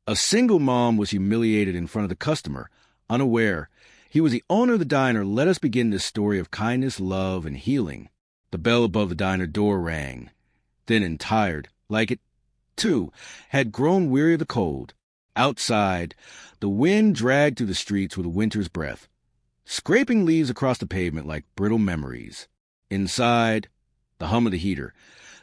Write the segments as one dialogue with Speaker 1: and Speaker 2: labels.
Speaker 1: A single mom was humiliated in front of the customer, unaware. He was the owner of the diner. Let us begin this story of kindness, love, and healing. The bell above the diner door rang. Thin and tired, like it, too, had grown weary of the cold. Outside, the wind dragged through the streets with a winter's breath, scraping leaves across the pavement like brittle memories. Inside, the hum of the heater,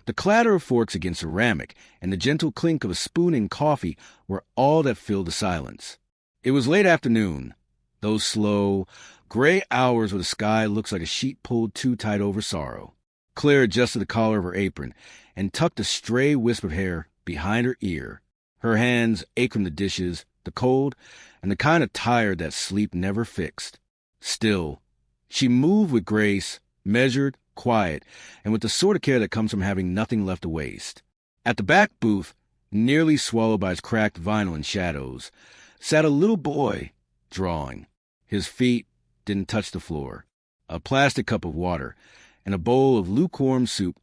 Speaker 1: the clatter of forks against ceramic, and the gentle clink of a spoon in coffee were all that filled the silence. It was late afternoon, those slow, gray hours where the sky looks like a sheet pulled too tight over sorrow. Claire adjusted the collar of her apron and tucked a stray wisp of hair behind her ear. Her hands ached from the dishes, the cold, and the kind of tired that sleep never fixed. Still, she moved with grace, measured, quiet, and with the sort of care that comes from having nothing left to waste. At the back booth, nearly swallowed by its cracked vinyl and shadows, sat a little boy, drawing. His feet didn't touch the floor. A plastic cup of water and a bowl of lukewarm soup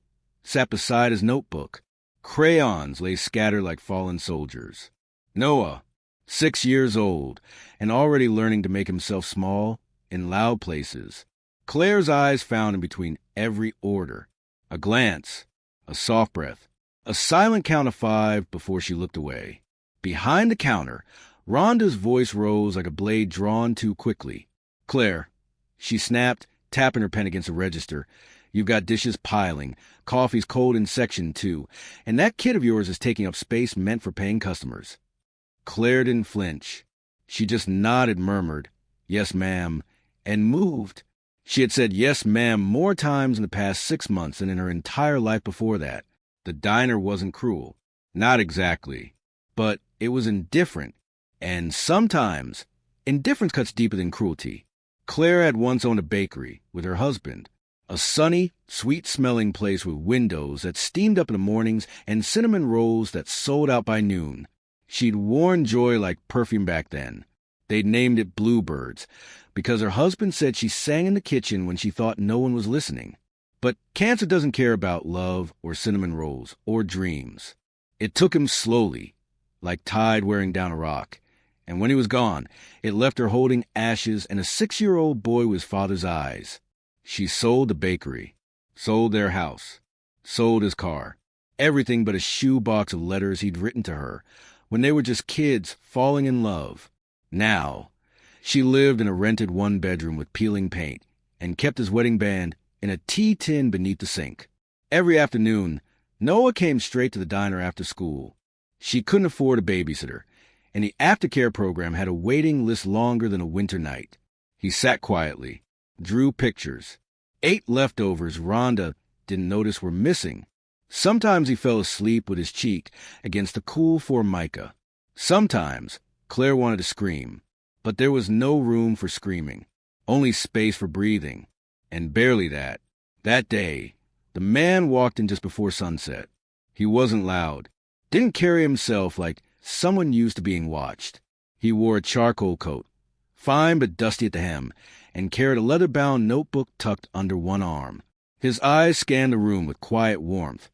Speaker 1: sat beside his notebook. Crayons lay scattered like fallen soldiers. Noah, 6 years old, and already learning to make himself small in loud places. Claire's eyes found in between every order. A glance, a soft breath, a silent count of 5 before she looked away. Behind the counter, Rhonda's voice rose like a blade drawn too quickly. "Claire," she snapped, tapping her pen against the register. "You've got dishes piling, coffee's cold in section 2, and that kid of yours is taking up space meant for paying customers." Claire didn't flinch. She just nodded, murmured, "Yes, ma'am," and moved. She had said yes, ma'am more times in the past 6 months than in her entire life before that. The diner wasn't cruel. Not exactly. But it was indifferent. And sometimes, indifference cuts deeper than cruelty. Claire had once owned a bakery with her husband. A sunny, sweet-smelling place with windows that steamed up in the mornings and cinnamon rolls that sold out by noon. She'd worn joy like perfume back then. They'd named it Bluebirds, because her husband said she sang in the kitchen when she thought no one was listening. But cancer doesn't care about love or cinnamon rolls or dreams. It took him slowly, like tide wearing down a rock. And when he was gone, it left her holding ashes and a 6-year-old boy with his father's eyes. She sold the bakery, sold their house, sold his car, everything but a shoebox of letters he'd written to her when they were just kids falling in love. Now, she lived in a rented 1-bedroom with peeling paint and kept his wedding band in a tea tin beneath the sink. Every afternoon, Noah came straight to the diner after school. She couldn't afford a babysitter, and the aftercare program had a waiting list longer than a winter night. He sat quietly, drew pictures, ate leftovers Rhonda didn't notice were missing. Sometimes he fell asleep with his cheek against the cool formica. Sometimes Claire wanted to scream, but there was no room for screaming, only space for breathing, and barely that. That day, the man walked in just before sunset. He wasn't loud, didn't carry himself like someone used to being watched. He wore a charcoal coat, fine but dusty at the hem, and carried a leather-bound notebook tucked under one arm. His eyes scanned the room with quiet warmth.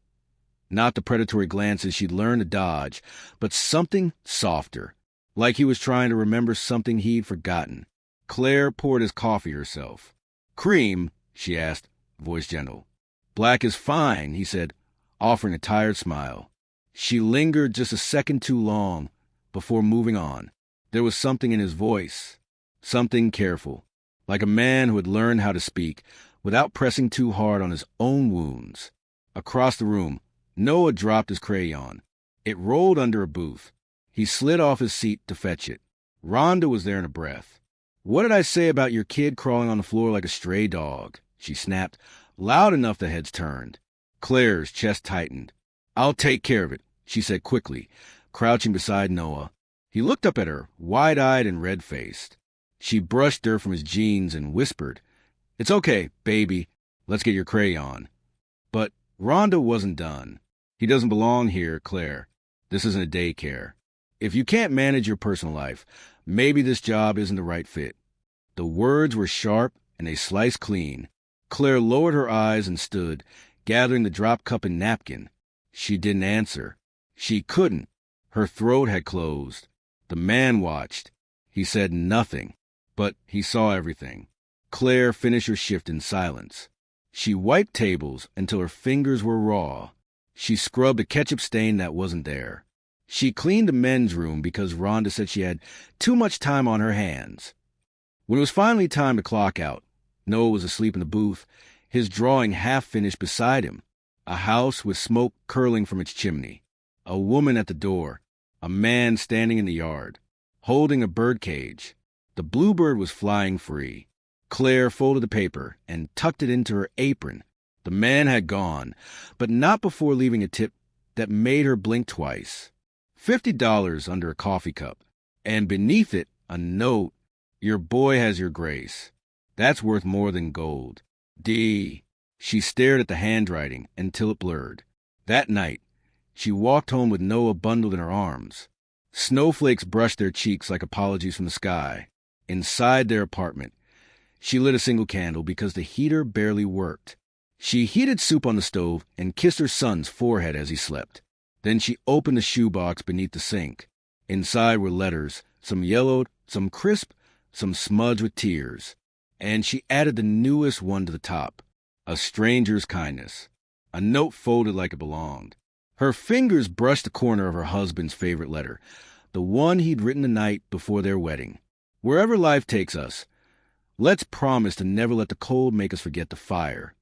Speaker 1: Not the predatory glances she'd learned to dodge, but something softer, like he was trying to remember something he'd forgotten. Claire poured his coffee herself. "Cream?" she asked, voice gentle. "Black is fine," he said, offering a tired smile. She lingered just a second too long before moving on. There was something in his voice, something careful, like a man who had learned how to speak without pressing too hard on his own wounds. Across the room, Noah dropped his crayon. It rolled under a booth. He slid off his seat to fetch it. Rhonda was there in a breath. "What did I say about your kid crawling on the floor like a stray dog?" she snapped, loud enough the heads turned. Claire's chest tightened. "I'll take care of it," she said quickly, crouching beside Noah. He looked up at her, wide-eyed and red-faced. She brushed dirt from his jeans and whispered, "It's okay, baby. Let's get your crayon." But Rhonda wasn't done. "He doesn't belong here, Claire. This isn't a daycare. If you can't manage your personal life, maybe this job isn't the right fit." The words were sharp and they sliced clean. Claire lowered her eyes and stood, gathering the drop cup and napkin. She didn't answer. She couldn't. Her throat had closed. The man watched. He said nothing, but he saw everything. Claire finished her shift in silence. She wiped tables until her fingers were raw. She scrubbed a ketchup stain that wasn't there. She cleaned the men's room because Rhonda said she had too much time on her hands. When it was finally time to clock out, Noah was asleep in the booth, his drawing half finished beside him. A house with smoke curling from its chimney. A woman at the door. A man standing in the yard, holding a birdcage. The bluebird was flying free. Claire folded the paper and tucked it into her apron. The man had gone, but not before leaving a tip that made her blink twice. $50 under a coffee cup, and beneath it a note, "Your boy has your grace. That's worth more than gold. D." She stared at the handwriting until it blurred. That night, she walked home with Noah bundled in her arms. Snowflakes brushed their cheeks like apologies from the sky. Inside their apartment, she lit a single candle because the heater barely worked. She heated soup on the stove and kissed her son's forehead as he slept. Then she opened the shoebox beneath the sink. Inside were letters, some yellowed, some crisp, some smudged with tears. And she added the newest one to the top, a stranger's kindness, a note folded like it belonged. Her fingers brushed the corner of her husband's favorite letter, the one he'd written the night before their wedding. "Wherever life takes us, let's promise to never let the cold make us forget the fire."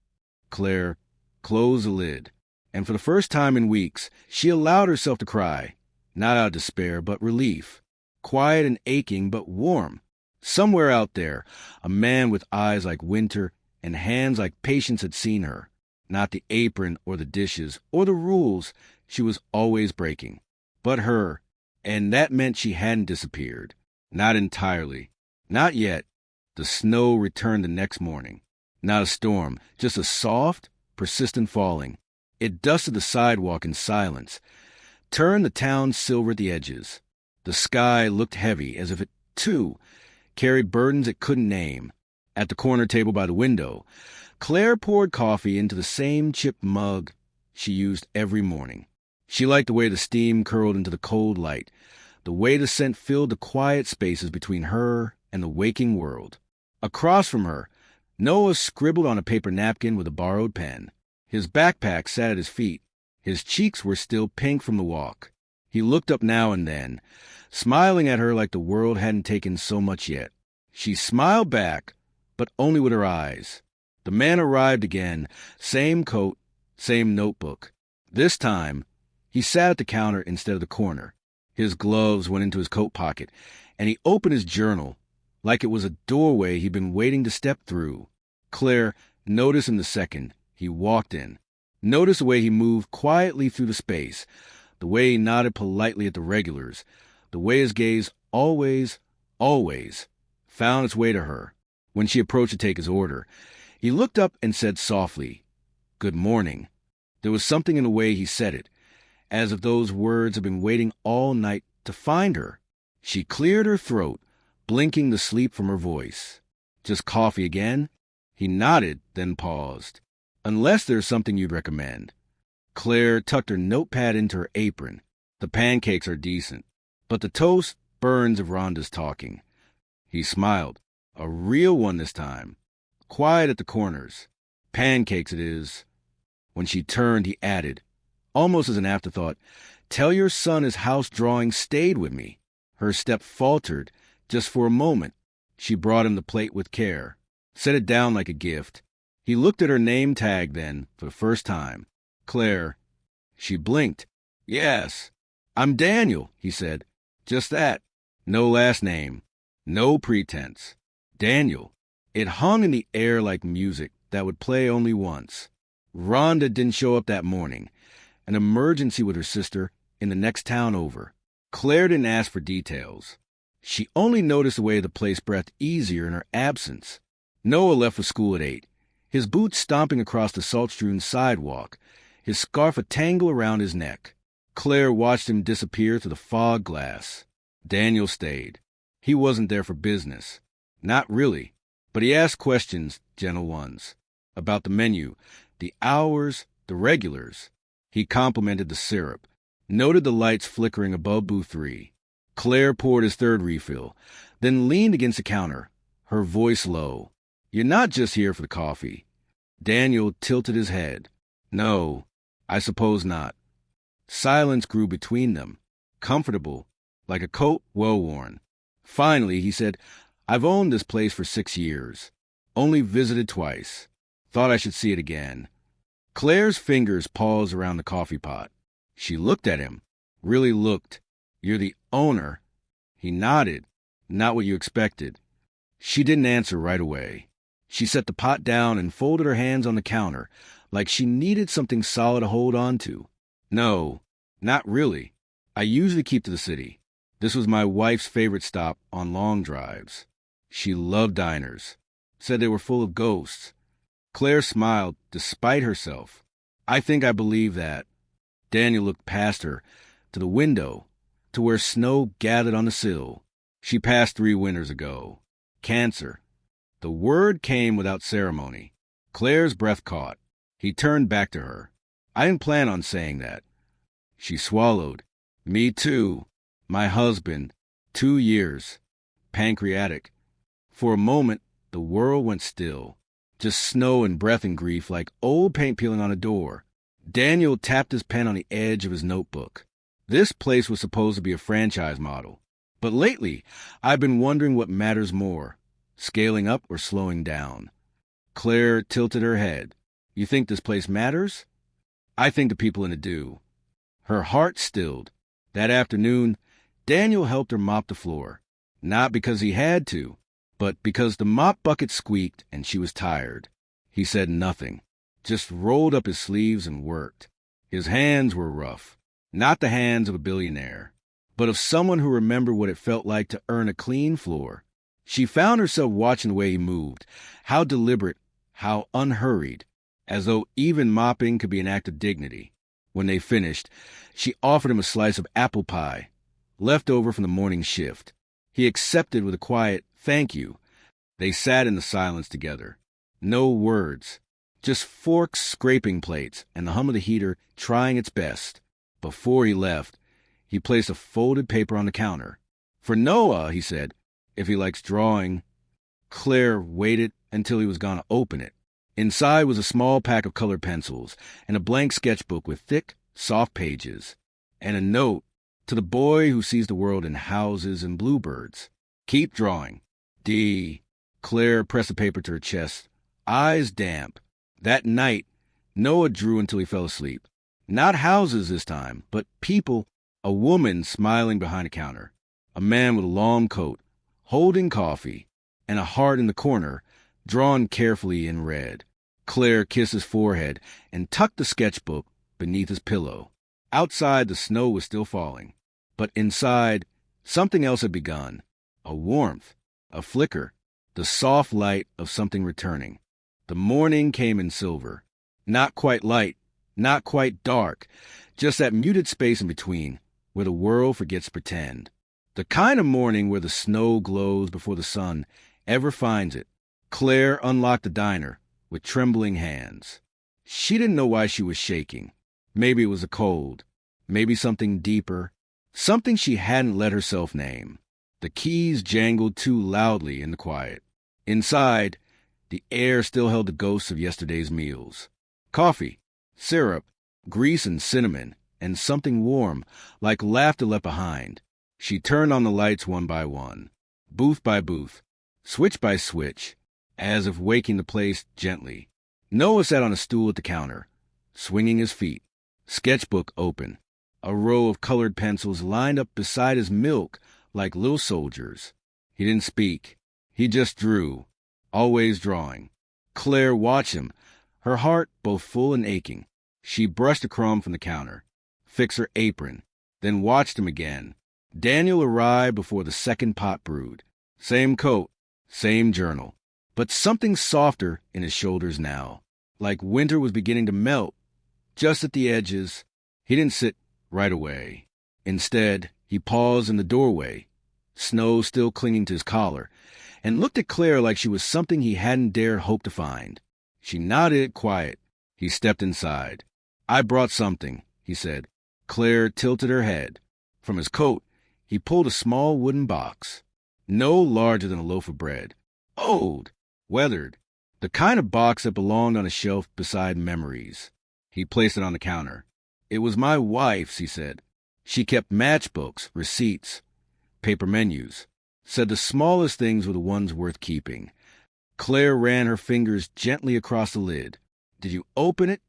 Speaker 1: Claire closed the lid, and for the first time in weeks, she allowed herself to cry, not out of despair, but relief. Quiet and aching, but warm. Somewhere out there, a man with eyes like winter and hands like Patience had seen her. Not the apron or the dishes or the rules she was always breaking, but her, and that meant she hadn't disappeared. Not entirely. Not yet. The snow returned the next morning. Not a storm, just a soft, persistent falling. It dusted the sidewalk in silence, turned the town silver at the edges. The sky looked heavy, as if it, too, carried burdens it couldn't name. At the corner table by the window, Claire poured coffee into the same chipped mug she used every morning. She liked the way the steam curled into the cold light, the way the scent filled the quiet spaces between her and the waking world. Across from her, Noah scribbled on a paper napkin with a borrowed pen. His backpack sat at his feet. His cheeks were still pink from the walk. He looked up now and then, smiling at her like the world hadn't taken so much yet. She smiled back, but only with her eyes. The man arrived again, same coat, same notebook. This time, he sat at the counter instead of the corner. His gloves went into his coat pocket, and he opened his journal like it was a doorway he'd been waiting to step through. Claire noticed him the second he walked in. Noticed the way he moved quietly through the space, the way he nodded politely at the regulars, the way his gaze always found its way to her. When she approached to take his order, he looked up and said softly, "Good morning." There was something in the way he said it, as if those words had been waiting all night to find her. She cleared her throat, blinking the sleep from her voice. "Just coffee again?" He nodded, then paused. "Unless there's something you'd recommend." Claire tucked her notepad into her apron. "The pancakes are decent, but the toast burns if Rhonda's talking." He smiled. "A real one this time. Quiet at the corners. Pancakes it is." When she turned, he added, almost as an afterthought, "Tell your son his house drawing stayed with me." Her step faltered, just for a moment. She brought him the plate with care, set it down like a gift. He looked at her name tag then, for the first time. "Claire." She blinked. "Yes. I'm Daniel," he said. "Just that. No last name. No pretense. Daniel." It hung in the air like music that would play only once. Rhonda didn't show up that morning. An emergency with her sister in the next town over. Claire didn't ask for details. She only noticed the way the place breathed easier in her absence. Noah left for school at 8, his boots stomping across the salt-strewn sidewalk, his scarf a tangle around his neck. Claire watched him disappear through the fog glass. Daniel stayed. He wasn't there for business. Not really. But he asked questions, gentle ones, about the menu, the hours, the regulars. He complimented the syrup, noted the lights flickering above booth 3. Claire poured his third refill, then leaned against the counter, her voice low. "You're not just here for the coffee." Daniel tilted his head. "No, I suppose not." Silence grew between them, comfortable, like a coat well worn. Finally, he said, "I've owned this place for 6 years. Only visited twice. Thought I should see it again." Claire's fingers paused around the coffee pot. She looked at him, really looked. "You're the owner?" He nodded. "Not what you expected." She didn't answer right away. She set the pot down and folded her hands on the counter, like she needed something solid to hold on to. "No, not really. I usually keep to the city. This was my wife's favorite stop on long drives. She loved diners. Said they were full of ghosts." Claire smiled, despite herself. "I think I believe that." Daniel looked past her, to the window, to where snow gathered on the sill. "She passed 3 winters ago. Cancer." The word came without ceremony. Claire's breath caught. He turned back to her. "I didn't plan on saying that." She swallowed. "Me too. My husband. 2 years. Pancreatic." For a moment, the world went still. Just snow and breath and grief, like old paint peeling on a door. Daniel tapped his pen on the edge of his notebook. "This place was supposed to be a franchise model. But lately, I've been wondering what matters more, scaling up or slowing down." Claire tilted her head. "You think this place matters?" "I think the people in it do." Her heart stilled. That afternoon, Daniel helped her mop the floor. Not because he had to, but because the mop bucket squeaked and she was tired. He said nothing, just rolled up his sleeves and worked. His hands were rough, not the hands of a billionaire, but of someone who remembered what it felt like to earn a clean floor. She found herself watching the way he moved, how deliberate, how unhurried, as though even mopping could be an act of dignity. When they finished, she offered him a slice of apple pie, left over from the morning shift. He accepted with a quiet "thank you." They sat in the silence together. No words, just forks scraping plates and the hum of the heater trying its best. Before he left, he placed a folded paper on the counter. "For Noah," he said, "if he likes drawing." Claire waited until he was going to open it. Inside was a small pack of colored pencils and a blank sketchbook with thick, soft pages, and a note to the boy who sees the world in houses and bluebirds. "Keep drawing. D." Claire pressed the paper to her chest, eyes damp. That night, Noah drew until he fell asleep. Not houses this time, but people. A woman smiling behind a counter, a man with a long coat, holding coffee, and a heart in the corner, drawn carefully in red. Claire kissed his forehead and tucked the sketchbook beneath his pillow. Outside, the snow was still falling, but inside, something else had begun. A warmth, a flicker, the soft light of something returning. The morning came in silver. Not quite light, not quite dark, just that muted space in between, where the world forgets to pretend. The kind of morning where the snow glows before the sun ever finds it. Claire unlocked the diner with trembling hands. She didn't know why she was shaking. Maybe it was the cold. Maybe something deeper. Something she hadn't let herself name. The keys jangled too loudly in the quiet. Inside, the air still held the ghosts of yesterday's meals. Coffee, syrup, grease and cinnamon, and something warm, like laughter left behind. She turned on the lights one by one, booth by booth, switch by switch, as if waking the place gently. Noah sat on a stool at the counter, swinging his feet, sketchbook open. A row of colored pencils lined up beside his milk like little soldiers. He didn't speak. He just drew, always drawing. Claire watched him, her heart both full and aching. She brushed a crumb from the counter, fixed her apron, then watched him again. Daniel arrived before the second pot brewed. Same coat, same journal, but something softer in his shoulders now, like winter was beginning to melt, just at the edges. He didn't sit right away. Instead, he paused in the doorway, snow still clinging to his collar, and looked at Claire like she was something he hadn't dared hope to find. She nodded, quiet. He stepped inside. "I brought something," he said. Claire tilted her head. From his coat, He pulled a small wooden box, no larger than a loaf of bread, old, weathered, the kind of box that belonged on a shelf beside memories. He placed it on the counter. It was my wife's, he said. She kept matchbooks, receipts, paper menus, said the smallest things were the ones worth keeping. Claire ran her fingers gently across the lid. Did you open it?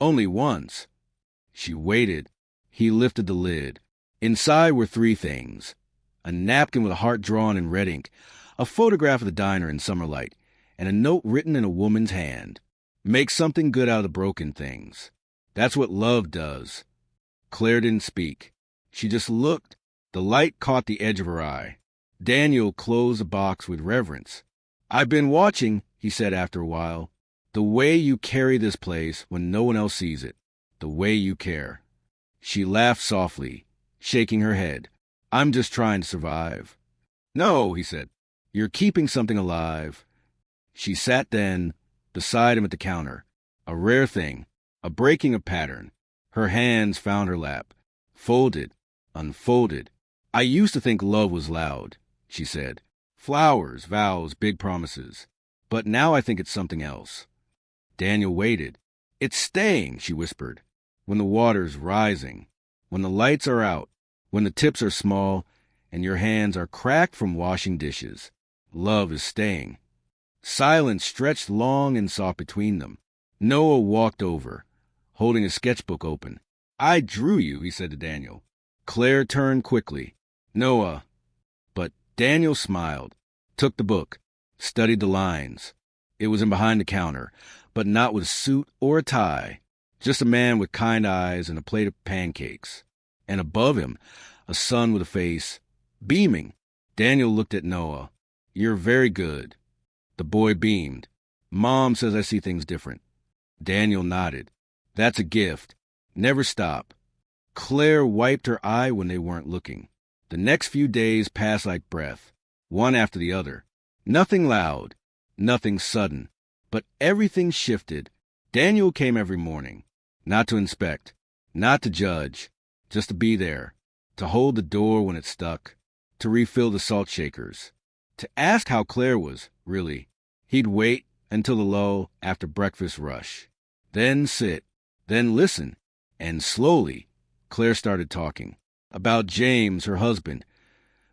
Speaker 1: Only once. She waited. He lifted the lid. Inside were 3 things: a napkin with a heart drawn in red ink, a photograph of the diner in summer light, and a note written in a woman's hand. Make something good out of the broken things. That's what love does. Claire didn't speak. She just looked. The light caught the edge of her eye. Daniel closed the box with reverence. I've been watching, he said after a while. The way you carry this place when no one else sees it. The way you care. She laughed softly, shaking her head. I'm just trying to survive. No, he said. You're keeping something alive. She sat then, beside him at the counter. A rare thing, a breaking of pattern. Her hands found her lap. Folded, unfolded. I used to think love was loud, she said. Flowers, vows, big promises. But now I think it's something else. Daniel waited. It's staying, she whispered. When the water's rising, when the lights are out, when the tips are small, and your hands are cracked from washing dishes. Love is staying. Silence stretched long and soft between them. Noah walked over, holding a sketchbook open. I drew you, he said to Daniel. Claire turned quickly. Noah. But Daniel smiled, took the book, studied the lines. It was in behind the counter, but not with a suit or a tie. Just a man with kind eyes and a plate of pancakes. And above him, a sun with a face, beaming. Daniel looked at Noah. You're very good. The boy beamed. Mom says I see things different. Daniel nodded. That's a gift. Never stop. Claire wiped her eye when they weren't looking. The next few days passed like breath, one after the other. Nothing loud, nothing sudden, but everything shifted. Daniel came every morning, not to inspect, not to judge, just to be there, to hold the door when it stuck, to refill the salt shakers, to ask how Claire was, really. He'd wait until the lull after breakfast rush, then sit, then listen, and slowly Claire started talking. About James, her husband,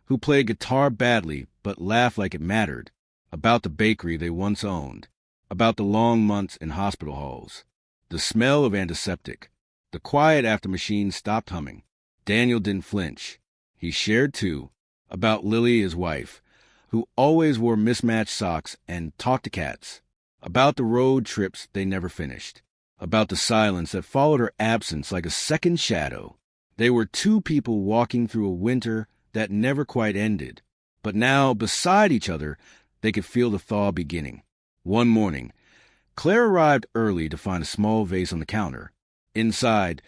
Speaker 1: who played guitar badly but laughed like it mattered. About the bakery they once owned. About the long months in hospital halls. The smell of antiseptic. The quiet after machines stopped humming. Daniel didn't flinch. He shared, too, about Lily, his wife, who always wore mismatched socks and talked to cats. About the road trips they never finished. About the silence that followed her absence like a second shadow. They were 2 people walking through a winter that never quite ended. But now, beside each other, they could feel the thaw beginning. One morning, Claire arrived early to find a small vase on the counter. Inside,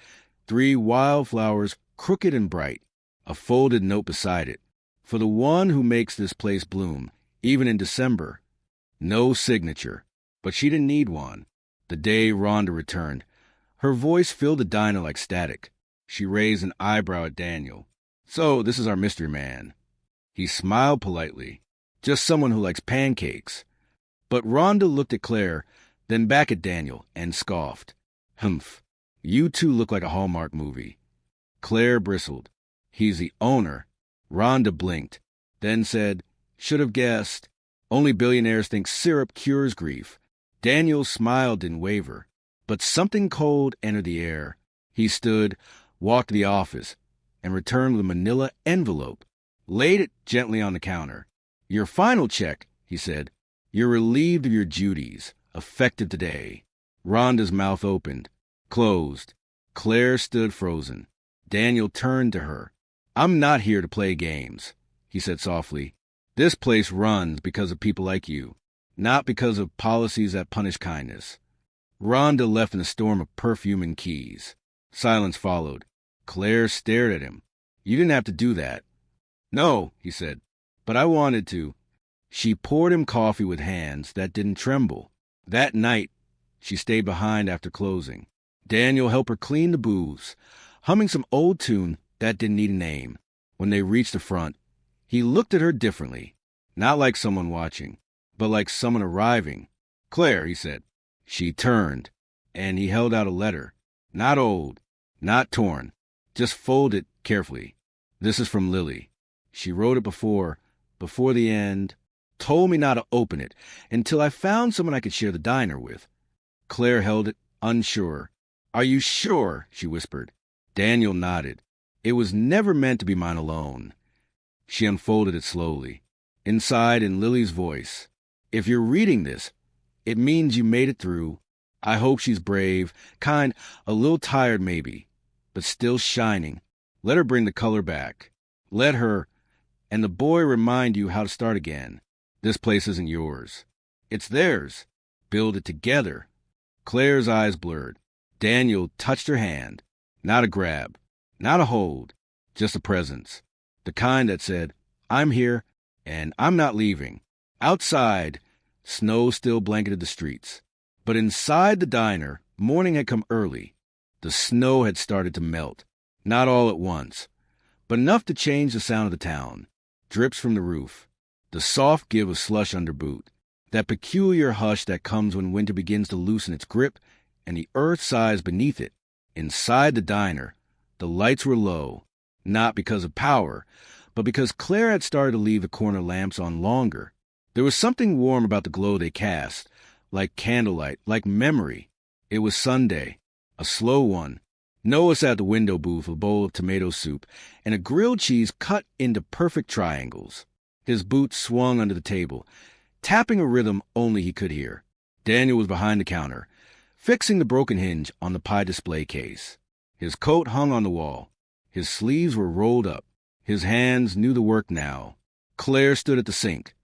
Speaker 1: 3 wildflowers, crooked and bright, a folded note beside it. For the one who makes this place bloom, even in December. No signature, but she didn't need one. The day Rhonda returned, her voice filled the diner like static. She raised an eyebrow at Daniel. So, this is our mystery man. He smiled politely. Just someone who likes pancakes. But Rhonda looked at Claire, then back at Daniel, and scoffed. Humph. You 2 look like a Hallmark movie. Claire bristled. He's the owner. Rhonda blinked, then said, should have guessed. Only billionaires think syrup cures grief. Daniel's smile didn't waver, but something cold entered the air. He stood, walked to the office, and returned with a manila envelope, laid it gently on the counter. Your final check, he said. You're relieved of your duties, effective today. Rhonda's mouth opened, closed. Claire stood frozen. Daniel turned to her. I'm not here to play games, he said softly. This place runs because of people like you, not because of policies that punish kindness. Rhonda left in a storm of perfume and keys. Silence followed. Claire stared at him. You didn't have to do that. No, he said, but I wanted to. She poured him coffee with hands that didn't tremble. That night, she stayed behind after closing. Daniel helped her clean the booths, humming some old tune that didn't need a name. When they reached the front, he looked at her differently, not like someone watching, but like someone arriving. "Claire," he said. She turned, and he held out a letter. Not old, not torn, just folded carefully. "This is from Lily. She wrote it before the end, told me not to open it until I found someone I could share the diner with." Claire held it, unsure. "Are you sure?" she whispered. Daniel nodded. "It was never meant to be mine alone." She unfolded it slowly. Inside, in Lily's voice, "If you're reading this, it means you made it through. I hope she's brave, kind, a little tired maybe, but still shining. Let her bring the color back. Let her, and the boy remind you how to start again. This place isn't yours. It's theirs. Build it together." Claire's eyes blurred. Daniel touched her hand. Not a grab, not a hold, just a presence. The kind that said, "I'm here, and I'm not leaving." Outside, snow still blanketed the streets. But inside the diner, morning had come early. The snow had started to melt. Not all at once, but enough to change the sound of the town. Drips from the roof. The soft give of slush under boot. That peculiar hush that comes when winter begins to loosen its grip and the earth sighs beneath it. Inside the diner, the lights were low, not because of power, but because Claire had started to leave the corner lamps on longer. There was something warm about the glow they cast, like candlelight, like memory. It was Sunday, a slow one. Noah sat at the window booth with a bowl of tomato soup and a grilled cheese cut into perfect triangles. His boots swung under the table, tapping a rhythm only he could hear. Daniel was behind the counter, fixing the broken hinge on the pie display case. His coat hung on the wall. His sleeves were rolled up. His hands knew the work now. Claire stood at the sink,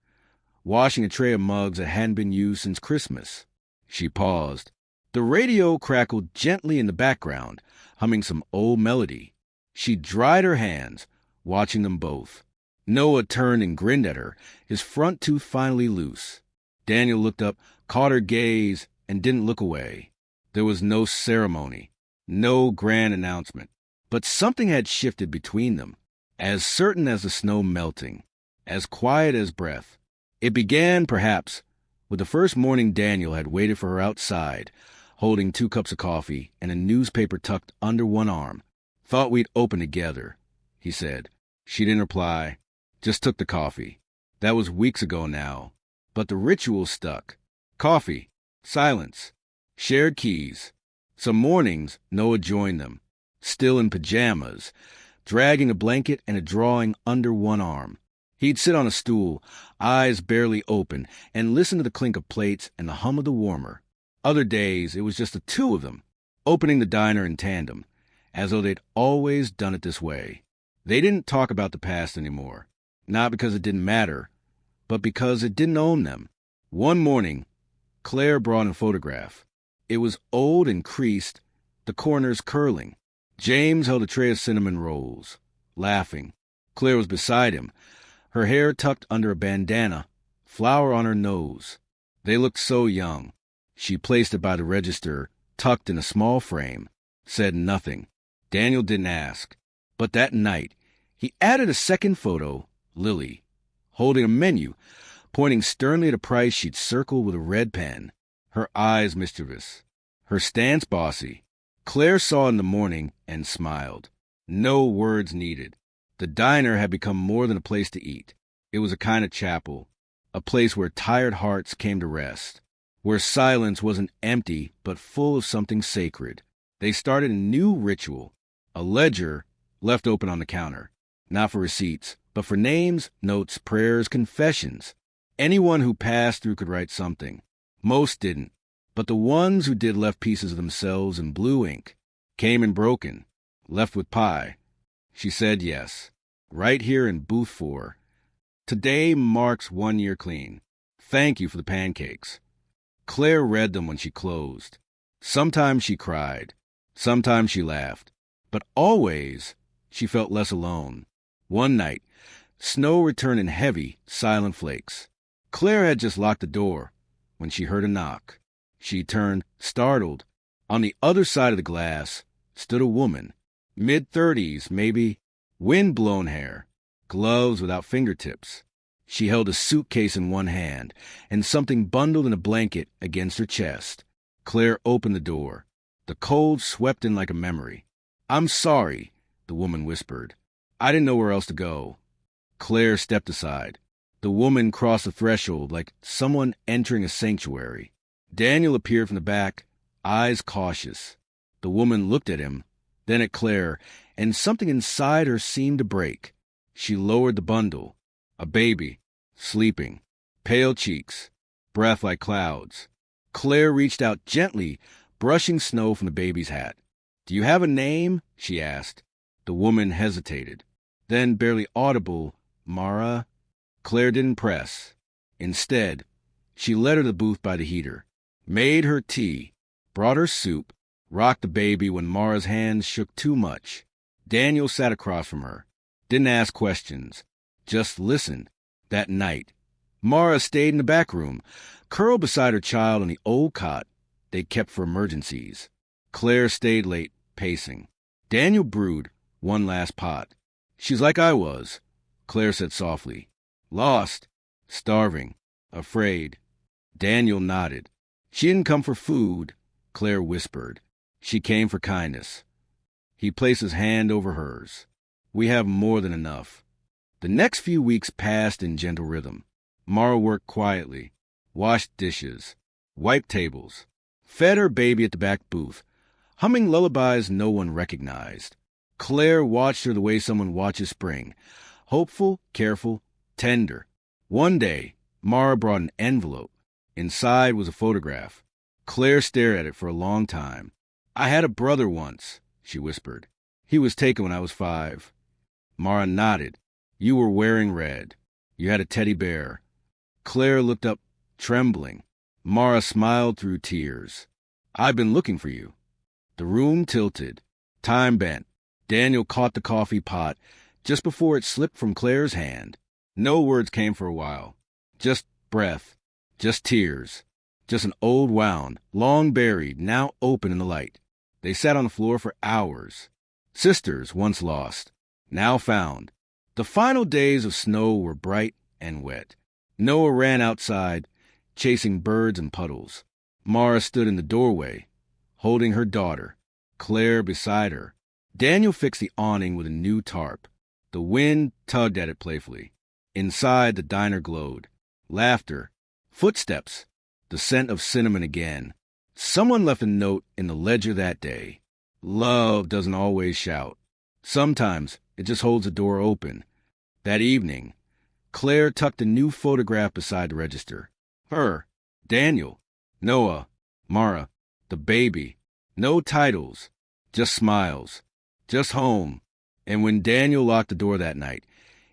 Speaker 1: washing a tray of mugs that hadn't been used since Christmas. She paused. The radio crackled gently in the background, humming some old melody. She dried her hands, watching them both. Noah turned and grinned at her, his front tooth finally loose. Daniel looked up, caught her gaze, and didn't look away. There was no ceremony, no grand announcement, but something had shifted between them, as certain as the snow melting, as quiet as breath. It began, perhaps, with the first morning Daniel had waited for her outside, holding 2 cups of coffee and a newspaper tucked under one arm. "Thought we'd open together," he said. She didn't reply, just took the coffee. That was weeks ago now, but the ritual stuck. Coffee, silence, shared keys. Some mornings, Noah joined them, still in pajamas, dragging a blanket and a drawing under one arm. He'd sit on a stool, eyes barely open, and listen to the clink of plates and the hum of the warmer. Other days, it was just the two of them, opening the diner in tandem, as though they'd always done it this way. They didn't talk about the past anymore, not because it didn't matter, but because it didn't own them. One morning, Claire brought in a photograph. It was old and creased, the corners curling. James held a tray of cinnamon rolls, laughing. Claire was beside him, her hair tucked under a bandana, flower on her nose. They looked so young. She placed it by the register, tucked in a small frame, said nothing. Daniel didn't ask. But that night, he added a second photo, Lily, holding a menu, pointing sternly at a price she'd circled with a red pen, her eyes mischievous, her stance bossy. Claire saw in the morning and smiled. No words needed. The diner had become more than a place to eat. It was a kind of chapel, a place where tired hearts came to rest, where silence wasn't empty but full of something sacred. They started a new ritual, a ledger left open on the counter, not for receipts, but for names, notes, prayers, confessions. Anyone who passed through could write something. Most didn't, but the ones who did left pieces of themselves in blue ink, came in broken, left with pie. She said yes, right here in booth 4. Today marks 1 year clean. Thank you for the pancakes. Claire read them when she closed. Sometimes she cried. Sometimes she laughed. But always she felt less alone. One night, snow returned in heavy, silent flakes. Claire had just locked the door when she heard a knock. She turned, startled. On the other side of the glass stood a woman, mid-30s maybe, wind-blown hair, gloves without fingertips. She held a suitcase in one hand and something bundled in a blanket against her chest. Claire opened the door. The cold swept in like a memory. "I'm sorry," the woman whispered. "I didn't know where else to go." Claire stepped aside. The woman crossed the threshold like someone entering a sanctuary. Daniel appeared from the back, eyes cautious. The woman looked at him, then at Claire, and something inside her seemed to break. She lowered the bundle. A baby, sleeping, pale cheeks, breath like clouds. Claire reached out gently, brushing snow from the baby's hat. "Do you have a name?" she asked. The woman hesitated. Then, barely audible, "Mara?" Claire didn't press. Instead, she led her to the booth by the heater, made her tea, brought her soup, rocked the baby when Mara's hands shook too much. Daniel sat across from her, didn't ask questions, just listened. That night, Mara stayed in the back room, curled beside her child on the old cot they kept for emergencies. Claire stayed late, pacing. Daniel brewed one last pot. "She's like I was," Claire said softly. "Lost, starving, afraid." Daniel nodded. "She didn't come for food," Claire whispered. "She came for kindness." He placed his hand over hers. "We have more than enough." The next few weeks passed in gentle rhythm. Mara worked quietly, washed dishes, wiped tables, fed her baby at the back booth, humming lullabies no one recognized. Claire watched her the way someone watches spring, hopeful, careful, tender. One day, Mara brought an envelope. Inside was a photograph. Claire stared at it for a long time. "I had a brother once," she whispered. "He was taken when I was 5. Mara nodded. "You were wearing red. You had a teddy bear." Claire looked up, trembling. Mara smiled through tears. "I've been looking for you." The room tilted. Time bent. Daniel caught the coffee pot just before it slipped from Claire's hand. No words came for a while. Just breath. Just tears. Just an old wound, long buried, now open in the light. They sat on the floor for hours. Sisters once lost, now found. The final days of snow were bright and wet. Noah ran outside, chasing birds and puddles. Mara stood in the doorway, holding her daughter, Claire beside her. Daniel fixed the awning with a new tarp. The wind tugged at it playfully. Inside, the diner glowed. Laughter. Footsteps. The scent of cinnamon again. Someone left a note in the ledger that day. Love doesn't always shout. Sometimes it just holds the door open. That evening, Claire tucked a new photograph beside the register. Her, Daniel, Noah, Mara, the baby. No titles, just smiles, just home. And when Daniel locked the door that night,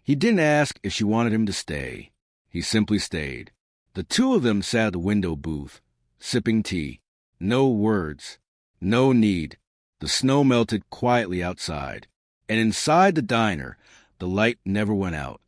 Speaker 1: he didn't ask if she wanted him to stay. He simply stayed. The two of them sat at the window booth, sipping tea. No words, no need. The snow melted quietly outside. And inside the diner, the light never went out.